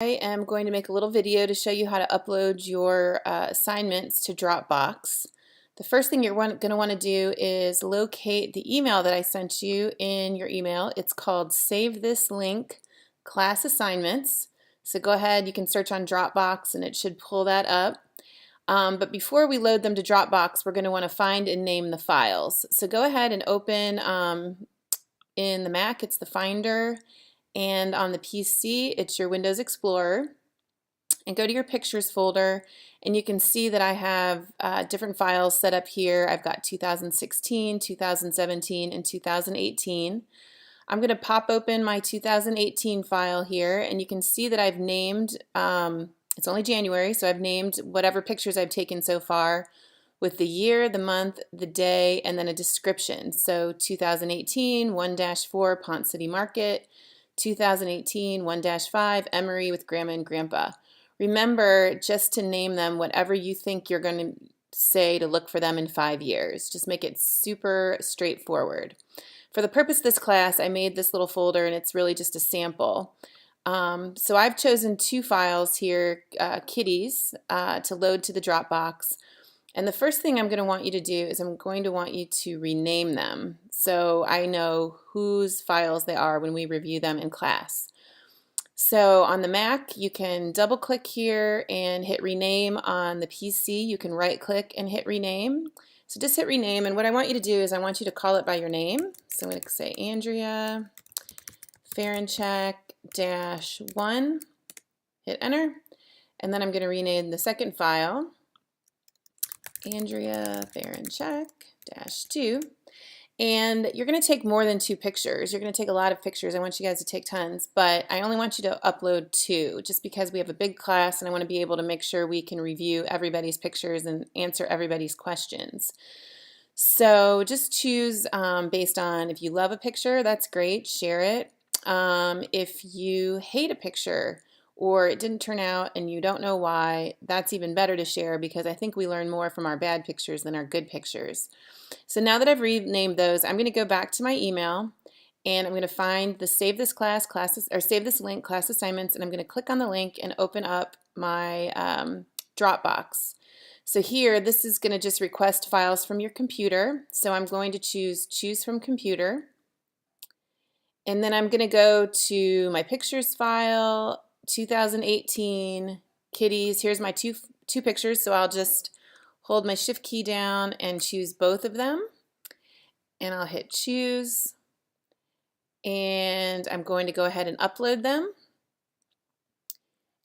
I am going to make a little video to show you how to upload your assignments to Dropbox. The first thing you're going to want to do is locate the email that I sent you in your email. It's called Save This Link Class Assignments. So go ahead, you can search on Dropbox and it should pull that up. But before we load them to Dropbox, we're going to want to find and name the files. So go ahead and open in the Mac, it's the Finder. And on the PC, it's your Windows Explorer. And go to your Pictures folder, and you can see that I have different files set up here. I've got 2016, 2017, and 2018. I'm going to pop open my 2018 file here, and you can see that I've named, it's only January, so I've named whatever pictures I've taken so far with the year, the month, the day, and then a description. So 2018, 1-4, Ponce City Market. 2018 1-5 Emory with Grandma and Grandpa. Remember just to name them whatever you think you're going to say to look for them in 5 years. Just make it super straightforward. For the purpose of this class, I made this little folder and it's really just a sample. So I've chosen 2 files here, kitties, to load to the Dropbox. And the first thing I'm going to want you to do is I'm going to want you to rename them so I know whose files they are when we review them in class. So on the Mac, you can double click here and hit rename. On the PC, you can right click and hit rename. So just hit rename, and what I want you to do is I want you to call it by your name. So I'm going to say Andrea Farinchak-1, hit enter, and then I'm going to rename the second file Andrea Farinchak-2, and you're going to take more than 2 pictures. You're going to take a lot of pictures. I want you guys to take tons, but I only want you to upload 2 just because we have a big class and I want to be able to make sure we can review everybody's pictures and answer everybody's questions. So just choose based on if you love a picture, that's great, share it. If you hate a picture, or it didn't turn out and you don't know why, that's even better to share because I think we learn more from our bad pictures than our good pictures. So now that I've renamed those, I'm going to go back to my email and I'm going to find the Save This Class classes or Save This Link class assignments, and I'm going to click on the link and open up my Dropbox. So here, this is going to just request files from your computer. So I'm going to choose from computer, and then I'm going to go to my pictures file, 2018 kitties. Here's my two pictures, so I'll just hold my shift key down and choose both of them, and I'll hit choose, and I'm going to go ahead and upload them,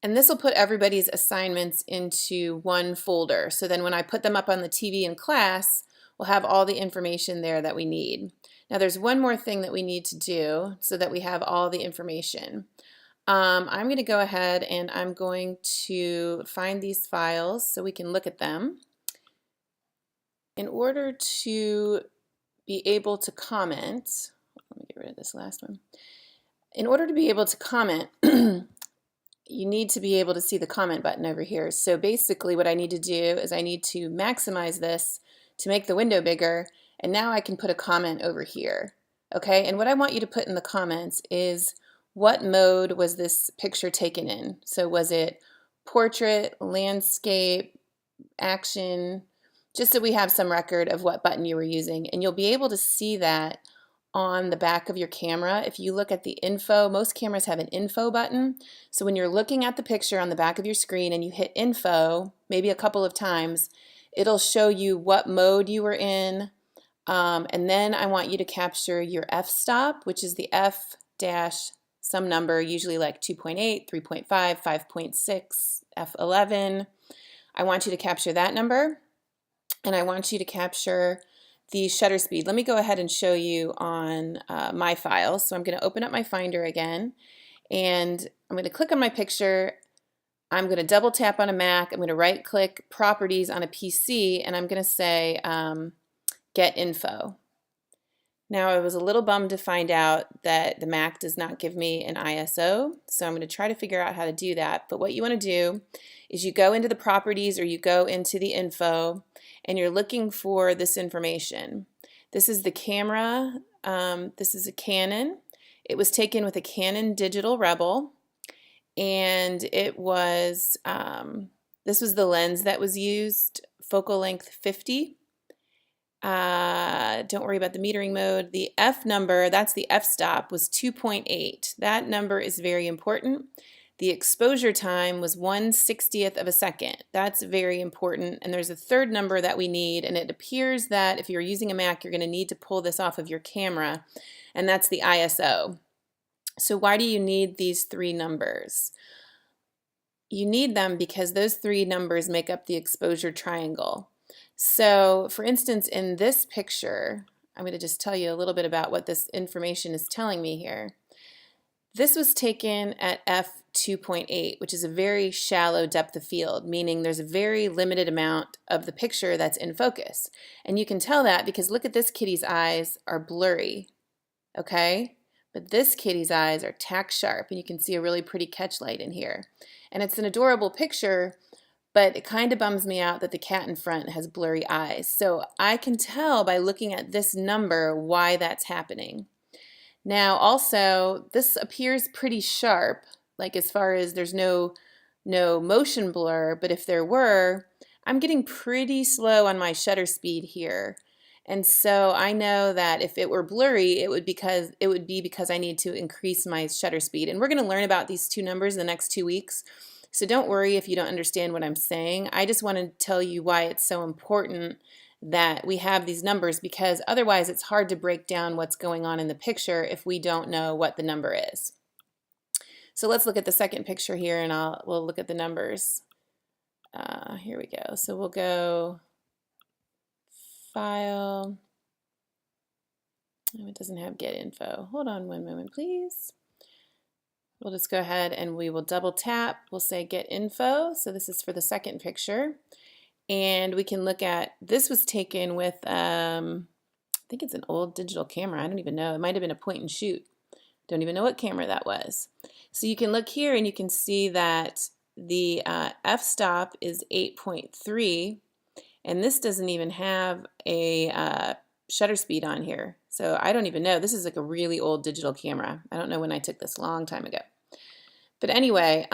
and this will put everybody's assignments into one folder, so then when I put them up on the TV in class, we'll have all the information there that we need. Now there's one more thing that we need to do so that we have all the information. I'm going to go ahead and I'm going to find these files so we can look at them. In order to be able to comment, let me get rid of this last one. In order to be able to comment, you need to be able to see the comment button over here. So basically what I need to do is I need to maximize this to make the window bigger, and now I can put a comment over here. Okay, and what I want you to put in the comments is what mode was this picture taken in? So was it portrait, landscape, action, just so we have some record of what button you were using. And you'll be able to see that on the back of your camera. If you look at the info, most cameras have an info button. So when you're looking at the picture on the back of your screen and you hit info, maybe a couple of times, it'll show you what mode you were in. And then I want you to capture your f-stop, which is the f dash some number, usually like 2.8, 3.5, 5.6, F11. I want you to capture that number, and I want you to capture the shutter speed. Let me go ahead and show you on my files. So I'm going to open up my Finder again, and I'm going to click on my picture. I'm going to double tap on a Mac. I'm going to right click Properties on a PC, and I'm going to say Get Info. Now I was a little bummed to find out that the Mac does not give me an ISO, so I'm going to try to figure out how to do that. But what you want to do is you go into the properties or you go into the info and you're looking for this information. This is the camera. This is a Canon. It was taken with a Canon Digital Rebel, and it was, this was the lens that was used, focal length 50. Don't worry about the metering mode. The F number, that's the f-stop, was 2.8. That number is very important. The exposure time was 1/60th of a second. That's very important. And there's a third number that we need, and it appears that if you're using a Mac, you're going to need to pull this off of your camera, and that's the ISO. So why do you need these three numbers? You need them because those three numbers make up the exposure triangle. So for instance, in this picture, I'm going to just tell you a little bit about what this information is telling me here. This was taken at f2.8, which is a very shallow depth of field, meaning there's a very limited amount of the picture that's in focus. And you can tell that because look at this kitty's eyes are blurry, okay? But this kitty's eyes are tack sharp, and you can see a really pretty catch light in here. And it's an adorable picture, but it kind of bums me out that the cat in front has blurry eyes. So I can tell by looking at this number why that's happening. Now also, this appears pretty sharp, like as far as there's no motion blur, but if there were, I'm getting pretty slow on my shutter speed here. And so I know that if it were blurry, it would be because I need to increase my shutter speed. And we're going to learn about these two numbers in the next 2 weeks. So don't worry if you don't understand what I'm saying. I just want to tell you why it's so important that we have these numbers, because otherwise it's hard to break down what's going on in the picture if we don't know what the number is. So let's look at the second picture here, and we'll look at the numbers. Here we go. So we'll go File. Oh, it doesn't have Get Info. Hold on one moment, please. We'll just go ahead and we will double tap. We'll say Get Info. So this is for the second picture. And we can look at, this was taken with, I think it's an old digital camera. I don't even know. It might have been a point and shoot. Don't even know what camera that was. So you can look here and you can see that the f-stop is 8.3, and this doesn't even have a shutter speed on here. So I don't even know. This is like a really old digital camera. I don't know when I took this, a long time ago. But anyway,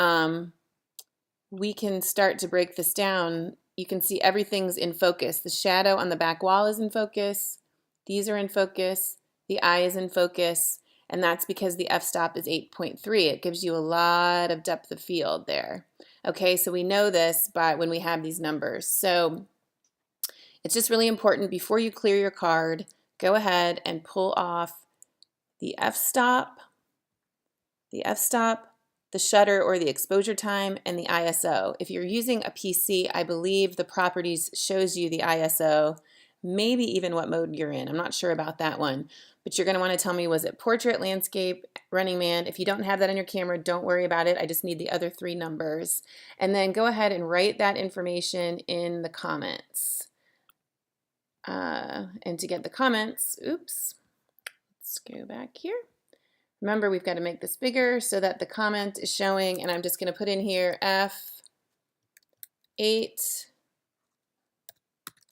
we can start to break this down. You can see everything's in focus. The shadow on the back wall is in focus. These are in focus. The eye is in focus. And that's because the f-stop is 8.3. It gives you a lot of depth of field there. Okay, so we know this by when we have these numbers. So it's just really important before you clear your card, go ahead and pull off the f-stop, the shutter or the exposure time, and the ISO. If you're using a PC, I believe the properties shows you the ISO, maybe even what mode you're in. I'm not sure about that one, but you're going to want to tell me, was it portrait, landscape, Running Man? If you don't have that on your camera, don't worry about it. I just need the other three numbers. And then go ahead and write that information in the comments. And to get the comments, oops, let's go back here. Remember, we've got to make this bigger so that the comment is showing, and I'm just going to put in here F8,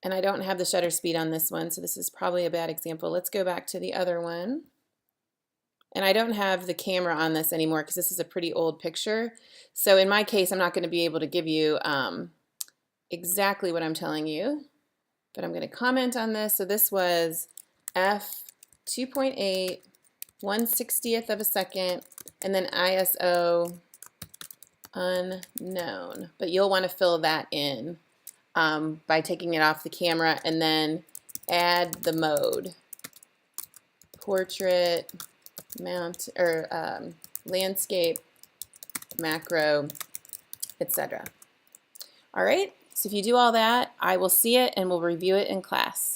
and I don't have the shutter speed on this one, so this is probably a bad example. Let's go back to the other one. And I don't have the camera on this anymore because this is a pretty old picture. So in my case, I'm not going to be able to give you exactly what I'm telling you, but I'm going to comment on this. So this was F2.8, 1/60th of a second, and then ISO unknown. But you'll want to fill that in by taking it off the camera and then add the mode, portrait, mount, or landscape, macro, etc. All right, so if you do all that, I will see it and we'll review it in class.